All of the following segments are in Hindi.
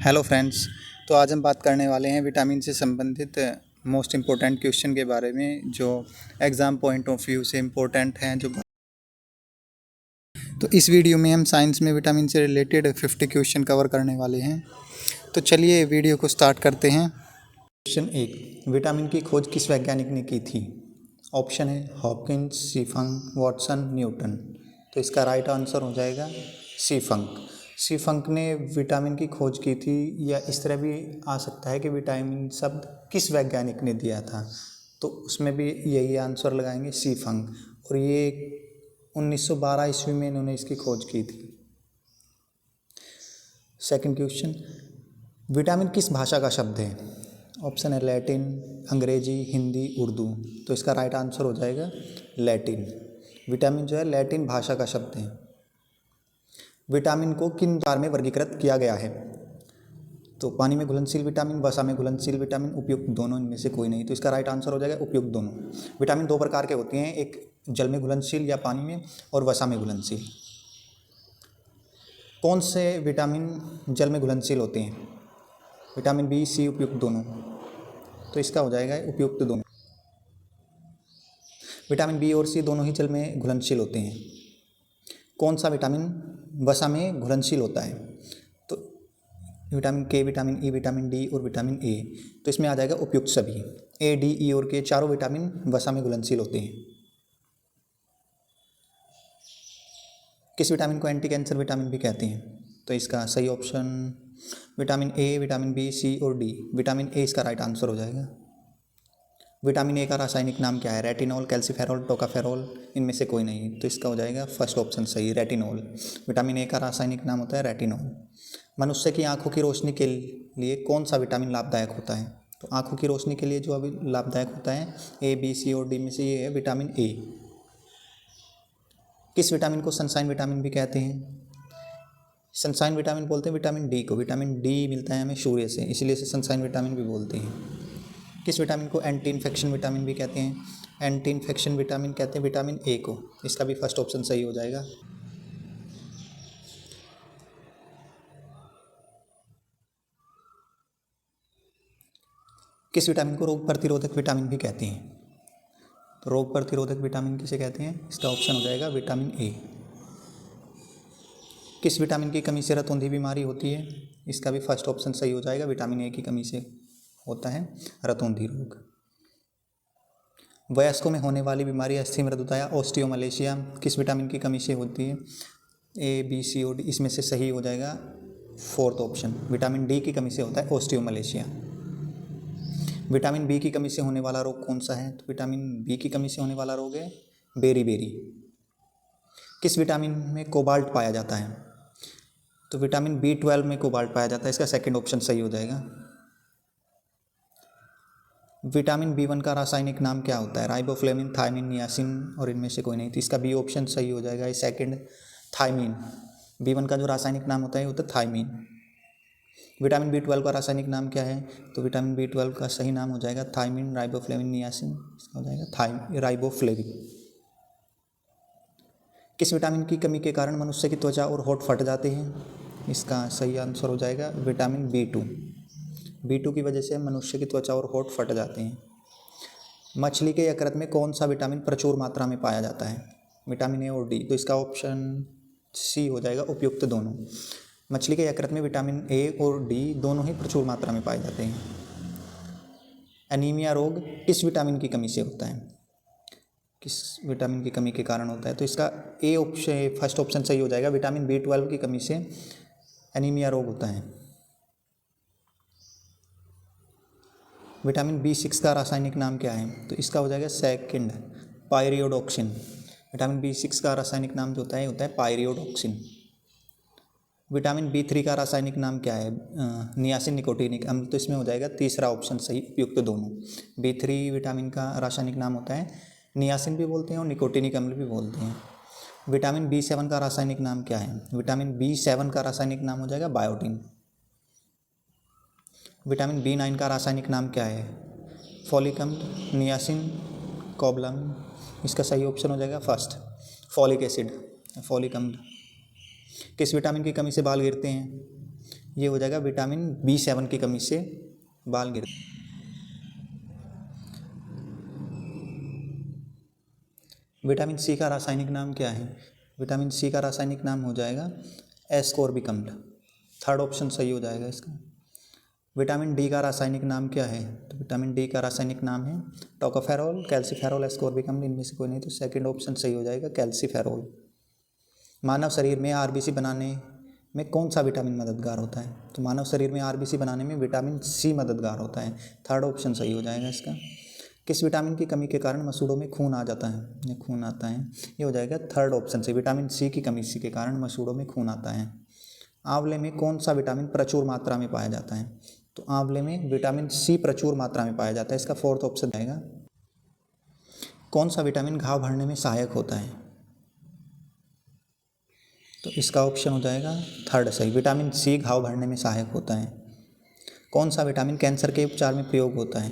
Hello friends. तो आज हम बात करने वाले हैं विटामिन से संबंधित मोस्ट इम्पोर्टेंट क्वेश्चन के बारे में जो एग्ज़ाम पॉइंट ऑफ व्यू से इम्पोर्टेंट हैं। तो इस वीडियो में हम साइंस में विटामिन से रिलेटेड 50 क्वेश्चन कवर करने वाले हैं। तो चलिए वीडियो को स्टार्ट करते हैं। क्वेश्चन 1, विटामिन की खोज किस वैज्ञानिक ने की थी? ऑप्शन है हॉपकिंस, सीफंक, वॉटसन, न्यूटन। तो इसका राइट आंसर हो जाएगा सीफंक। सीफंक ने विटामिन की खोज की थी, या इस तरह भी आ सकता है कि विटामिन शब्द किस वैज्ञानिक ने दिया था, तो उसमें भी यही आंसर लगाएंगे सीफंक। और ये 1912 ईस्वी में इन्होंने इसकी खोज की थी। सेकंड क्वेश्चन, विटामिन किस भाषा का शब्द है? ऑप्शन है लैटिन, अंग्रेजी, हिंदी, उर्दू। तो इसका राइट आंसर हो जाएगा लैटिन। विटामिन जो है लैटिन भाषा का शब्द है। विटामिन को किन प्रकार में वर्गीकृत किया गया है? तो पानी में घुलनशील विटामिन, वसा में घुलनशील विटामिन, उपयुक्त दोनों, इनमें से कोई नहीं। तो इसका राइट आंसर हो जाएगा उपयुक्त दोनों। विटामिन दो प्रकार के होते हैं, एक जल में घुलनशील या पानी में, और वसा में घुलनशील। कौन से विटामिन जल में घुलनशील होते हैं? विटामिन बी, सी, उपयुक्त दोनों। तो इसका हो जाएगा उपयुक्त दोनों। विटामिन बी और सी दोनों ही जल में घुलनशील होते हैं। कौन सा विटामिन वसा में घुलनशील होता है? तो विटामिन के, विटामिन ई, विटामिन डी और विटामिन ए। तो इसमें आ जाएगा उपयुक्त सभी। ए, डी, ई और के चारों विटामिन वसा में घुलनशील होते हैं। किस विटामिन को एंटी कैंसर विटामिन भी कहते हैं? तो इसका सही option vitamin A, vitamin B, C और डी। विटामिन ए इसका राइट आंसर हो जाएगा। विटामिन ए का रासायनिक नाम क्या है? रेटिनॉल, कैल्सीफेरॉल, टोकाफेरॉल, इनमें से कोई नहीं। तो इसका हो जाएगा फर्स्ट ऑप्शन सही, रेटिनॉल। विटामिन ए का रासायनिक नाम होता है रेटिनॉल। मनुष्य की आंखों की रोशनी के लिए कौन सा विटामिन लाभदायक होता है? तो आंखों की रोशनी के लिए जो अभी लाभदायक होता है ए, बी, सी और डी में से ये है विटामिन ए। किस विटामिन को सनशाइन विटामिन भी कहते हैं? सनशाइन विटामिन बोलते हैं विटामिन डी को। विटामिन डी मिलता है हमें सूर्य से, इसलिए इसे सनशाइन विटामिन भी बोलते हैं। किस विटामिन को एंटी इन्फेक्शन विटामिन भी कहते हैं? एंटी इन्फेक्शन विटामिन कहते हैं विटामिन ए को। इसका भी फर्स्ट ऑप्शन सही हो जाएगा। किस विटामिन को रोग प्रतिरोधक विटामिन भी कहते हैं? तो रोग प्रतिरोधक विटामिन किसे कहते हैं? इसका ऑप्शन हो जाएगा विटामिन ए। किस विटामिन की कमी से रतौंधी बीमारी होती है? इसका भी फर्स्ट ऑप्शन सही हो जाएगा। विटामिन ए की कमी से होता है रतौंधी रोग। वयस्कों में होने वाली बीमारी अस्थि मृदुता या ऑस्टियोमलेशिया किस विटामिन की कमी से होती है? ए, बी, सी और डी, इसमें से सही हो जाएगा फोर्थ ऑप्शन, विटामिन डी की कमी से होता है ऑस्टियोमलेशिया। विटामिन बी की कमी से होने वाला रोग कौन सा है? तो विटामिन बी की कमी से होने वाला रोग है बेरी। किस विटामिन में कोबाल्ट पाया जाता है? तो विटामिन B12 में कोबाल्ट पाया जाता है। इसका सेकंड ऑप्शन सही हो जाएगा। विटामिन B1 का रासायनिक नाम क्या होता है? राइबोफ्लेविन, थायमिन, नियासिन और इनमें से कोई नहीं। तो इसका बी ऑप्शन सही हो जाएगा। ये सेकंड थायमिन। B1 का जो रासायनिक नाम होता है वो होता है थायमिन। विटामिन B12 का रासायनिक नाम क्या है? तो विटामिन B12 का सही नाम हो जाएगा थायमिन, राइबोफ्लेविन, नियासिन। इसका हो जाएगा राइबोफ्लेविन। किस विटामिन की कमी के कारण मनुष्य की त्वचा और होंठ फट जाते हैं? इसका सही आंसर हो जाएगा विटामिन B2 की वजह से मनुष्य की त्वचा और होंठ फट जाते हैं। मछली के यकृत में कौन सा विटामिन प्रचुर मात्रा में पाया जाता है? विटामिन ए और डी। तो इसका ऑप्शन सी हो जाएगा उपयुक्त दोनों। मछली के यकृत में विटामिन ए और डी दोनों ही प्रचुर मात्रा में पाए जाते हैं। एनीमिया रोग किस विटामिन की कमी से होता है? किस विटामिन की कमी के कारण होता है? तो इसका ए ऑप्शन फर्स्ट ऑप्शन सही हो जाएगा। विटामिन B12 की कमी से एनीमिया रोग होता है। विटामिन B6 का रासायनिक नाम क्या है? तो इसका हो जाएगा सेकंड, पायरियोडॉक्सिन। विटामिन B6 का रासायनिक नाम जो होता है पायरियोडॉक्सिन। विटामिन B3 का रासायनिक नाम क्या है? नियासिन निकोटिनिक अम्ल। तो इसमें हो जाएगा तीसरा ऑप्शन सही, उपयुक्त दोनों। B3 विटामिन का रासायनिक नाम होता है नियासिन भी बोलते हैं और निकोटिनिक अम्ल भी बोलते हैं। विटामिन B7 का रासायनिक नाम क्या है? विटामिन B7 का रासायनिक नाम हो जाएगा बायोटिन। विटामिन B9 का रासायनिक नाम क्या है? फॉलिक अम्ल, नियासिन, कोबलामिन। इसका सही ऑप्शन हो जाएगा फर्स्ट, फॉलिक एसिड, फॉलिक अम्ल। किस विटामिन की कमी से बाल गिरते हैं? ये हो जाएगा विटामिन B7 की कमी से बाल गिर। विटामिन सी का रासायनिक नाम क्या है? विटामिन सी का रासायनिक नाम हो जाएगा एस्कोर्बिक अम्ल। थर्ड ऑप्शन सही हो जाएगा इसका। विटामिन डी का रासायनिक नाम क्या है? तो विटामिन डी का रासायनिक नाम है टोकोफेरोल, कैल्सीफेरोल, एस्कोर्बिक अम्ल, इनमें से कोई नहीं, तो सेकंड ऑप्शन सही हो जाएगा कैल्सीफेरोल। मानव शरीर में आरबीसी बनाने में कौन सा विटामिन मददगार होता है? तो मानव शरीर में आरबीसी बनाने में विटामिन सी मददगार होता है। थर्ड ऑप्शन सही हो जाएगा इसका। किस विटामिन की कमी के कारण मसूड़ों में खून आ जाता है या खून आता है? ये हो जाएगा थर्ड ऑप्शन से, विटामिन सी की कमी के कारण मसूड़ों में खून आता है। आंवले में कौन सा विटामिन प्रचुर मात्रा में पाया जाता है? तो आंवले में विटामिन सी प्रचुर मात्रा में पाया जाता है। इसका फोर्थ ऑप्शन आएगा। कौन सा विटामिन घाव भरने में सहायक होता है? तो इसका ऑप्शन हो जाएगा थर्ड सही, विटामिन सी घाव भरने में सहायक होता है। कौन सा विटामिन कैंसर के उपचार में प्रयोग होता है?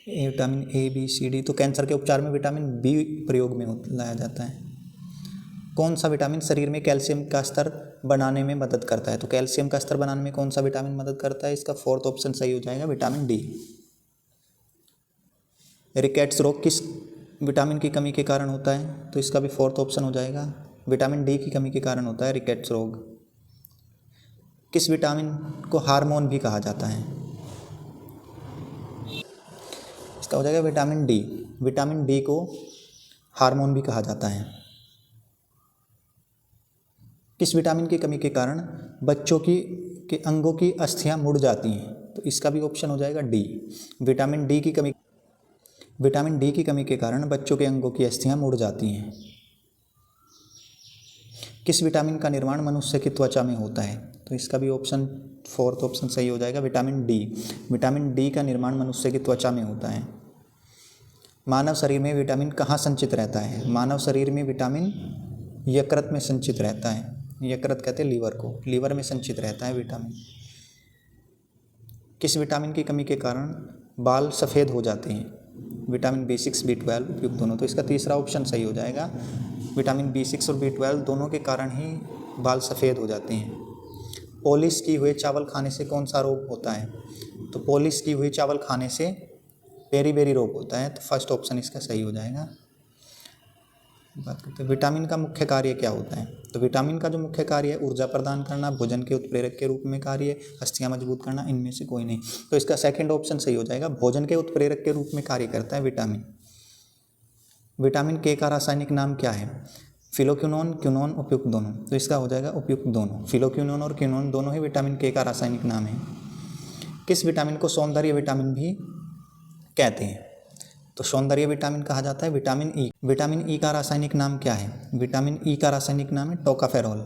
Vitamin A, B, C, D. तो कैंसर के उपचार में विटामिन बी प्रयोग में लाया जाता है। कौन सा विटामिन शरीर में कैल्शियम का स्तर बनाने में मदद करता है? तो कैल्शियम का स्तर बनाने में कौन सा विटामिन मदद करता है? इसका फोर्थ ऑप्शन सही हो जाएगा, विटामिन डी। रिकेट्स रोग किस विटामिन की कमी के कारण होता है? तो इसका भी फोर्थ ऑप्शन हो जाएगा, विटामिन डी की कमी के कारण होता है रिकेट्स रोग। किस विटामिन को हार्मोन भी कहा जाता है? इसका हो जाएगा विटामिन डी। विटामिन डी को हार्मोन भी कहा जाता है। किस विटामिन की कमी के कारण बच्चों के अंगों की अस्थियां मुड़ जाती हैं? तो इसका भी ऑप्शन हो जाएगा डी, विटामिन डी की कमी। विटामिन डी की कमी के कारण बच्चों के अंगों की अस्थियां मुड़ जाती हैं। किस विटामिन का निर्माण मनुष्य की त्वचा में होता है? तो इसका भी ऑप्शन फोर्थ ऑप्शन सही हो जाएगा, विटामिन डी। विटामिन डी का निर्माण मनुष्य की त्वचा में होता है। मानव शरीर में विटामिन कहाँ संचित रहता है? मानव शरीर में विटामिन यकृत में संचित रहता है। यकृत कहते हैं लीवर को, लीवर में संचित रहता है विटामिन। किस विटामिन की कमी के कारण बाल सफ़ेद हो जाते हैं? विटामिन B6, B12 उपयुक्त दोनों। तो इसका तीसरा ऑप्शन सही हो जाएगा, विटामिन B6 और B12 दोनों के कारण ही बाल सफ़ेद हो जाते हैं। पॉलिश किए हुए चावल खाने से कौन सा रोग होता है? तो पॉलिश किए हुए चावल खाने से पेरीबेरी रोग होता है। तो फर्स्ट ऑप्शन इसका सही हो जाएगा। बात करते हैं विटामिन का मुख्य कार्य क्या होता है? तो विटामिन का जो मुख्य कार्य है ऊर्जा प्रदान करना, भोजन के उत्प्रेरक के रूप में कार्य, अस्थियां मजबूत करना, इनमें से कोई नहीं। तो इसका सेकंड ऑप्शन सही हो जाएगा, भोजन के उत्प्रेरक के रूप में कार्य करता है विटामिन। विटामिन के का रासायनिक नाम क्या है? फिलोक्विनोन, क्विनोन, उपयुक्त दोनों। तो इसका हो जाएगा उपयुक्त दोनों। फिलोक्विनोन और क्विनोन दोनों ही विटामिन के का रासायनिक नाम है। किस विटामिन को सौंदर्य विटामिन भी कहते हैं? तो सौंदर्य विटामिन कहा जाता है विटामिन ई। विटामिन ई का रासायनिक नाम क्या है? विटामिन ई का रासायनिक नाम है टोकाफेरोल।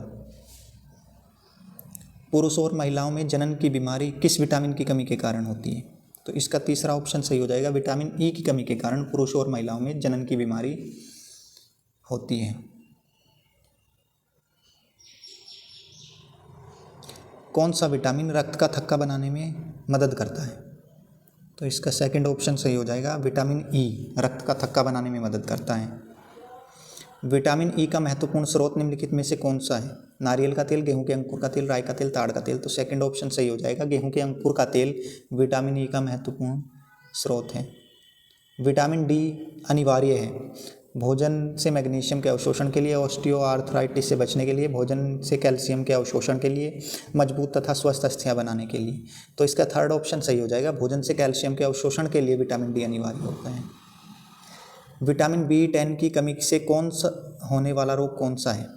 पुरुषों और महिलाओं में जनन की बीमारी किस विटामिन की कमी के कारण होती है? तो इसका तीसरा ऑप्शन सही हो जाएगा, विटामिन ई की कमी के कारण पुरुषों और महिलाओं में जनन की बीमारी होती है। कौन सा विटामिन रक्त का थक्का बनाने में मदद करता है? तो इसका सेकंड ऑप्शन सही हो जाएगा, विटामिन ई रक्त का थक्का बनाने में मदद करता है। विटामिन ई का महत्वपूर्ण स्रोत निम्नलिखित में से कौन सा है? नारियल का तेल, गेहूं के अंकुर का तेल, राई का तेल, ताड़ का तेल। तो सेकंड ऑप्शन सही हो जाएगा, गेहूं के अंकुर का तेल विटामिन ई का महत्वपूर्ण स्रोत है। विटामिन डी अनिवार्य है भोजन से मैग्नीशियम के अवशोषण के लिए, ऑस्टियोआर्थराइटिस से बचने के लिए, भोजन से कैल्शियम के अवशोषण के लिए, मजबूत तथा स्वस्थ अस्थियां बनाने के लिए। तो इसका थर्ड ऑप्शन सही हो जाएगा, भोजन से कैल्शियम के अवशोषण के लिए विटामिन डी अनिवार्य होता है। विटामिन B10 की कमी से कौन सा होने वाला रोग कौन सा है?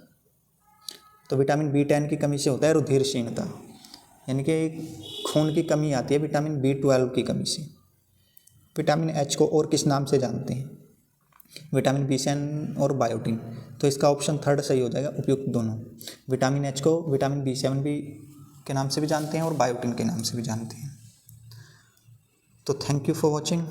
तो विटामिन B10 की कमी से होता है रुधिर क्षीणता, यानी कि खून की कमी आती है विटामिन B12 की कमी से। विटामिन H को और किस नाम से जानते हैं? विटामिन B7 और बायोटिन। तो इसका ऑप्शन थर्ड सही हो जाएगा, उपयुक्त दोनों। विटामिन H को विटामिन B7 भी के नाम से भी जानते हैं और बायोटिन के नाम से भी जानते हैं। तो थैंक यू फॉर वॉचिंग।